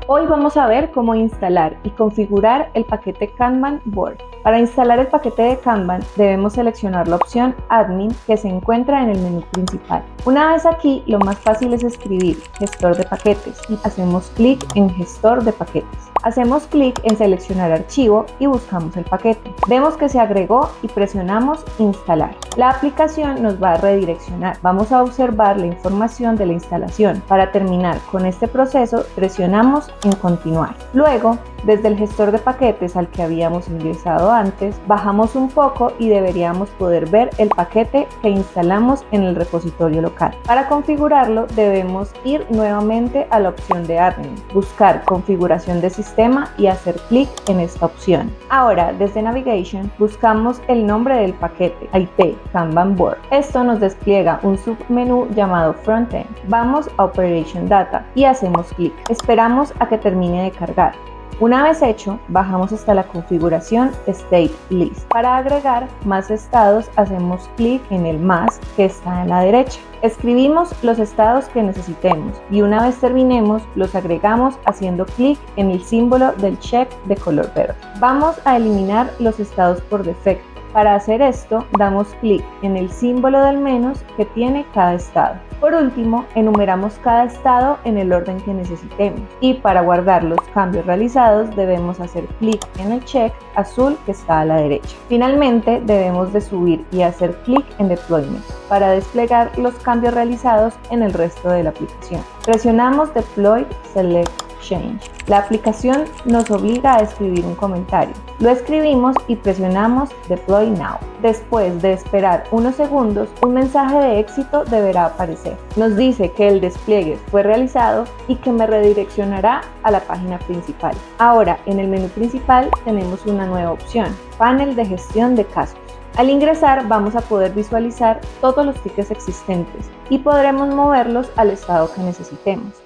Hoy vamos a ver cómo instalar y configurar el paquete Kanban Board. Para instalar el paquete de Kanban debemos seleccionar la opción Admin que se encuentra en el menú principal. Una vez aquí, lo más fácil es escribir Gestor de paquetes y hacemos clic en Gestor de paquetes. Hacemos clic en seleccionar archivo y buscamos el paquete. Vemos que se agregó y presionamos Instalar. La aplicación nos va a redireccionar. Vamos a observar la información de la instalación. Para terminar con este proceso, presionamos en Continuar. Luego, desde el gestor de paquetes al que habíamos ingresado antes, bajamos un poco y deberíamos poder ver el paquete que instalamos en el repositorio local. Para configurarlo debemos ir nuevamente a la opción de Admin, buscar Configuración de sistema y hacer clic en esta opción. Ahora, desde Navigation, buscamos el nombre del paquete, IT Kanban Board. Esto nos despliega un submenú llamado Frontend. Vamos a Operation Data y hacemos clic. Esperamos a que termine de cargar. Una vez hecho, bajamos hasta la configuración State List. Para agregar más estados, hacemos clic en el más que está a la derecha. Escribimos los estados que necesitemos y una vez terminemos, los agregamos haciendo clic en el símbolo del check de color verde. Vamos a eliminar los estados por defecto. Para hacer esto, damos clic en el símbolo del menos que tiene cada estado. Por último, enumeramos cada estado en el orden que necesitemos. Y para guardar los cambios realizados, debemos hacer clic en el check azul que está a la derecha. Finalmente, debemos de subir y hacer clic en Deployment para desplegar los cambios realizados en el resto de la aplicación. Presionamos Deploy Select Change. La aplicación nos obliga a escribir un comentario. Lo escribimos y presionamos Deploy Now. Después de esperar unos segundos, un mensaje de éxito deberá aparecer. Nos dice que el despliegue fue realizado y que me redireccionará a la página principal. Ahora, en el menú principal tenemos una nueva opción, Panel de gestión de casos. Al ingresar vamos a poder visualizar todos los tickets existentes y podremos moverlos al estado que necesitemos.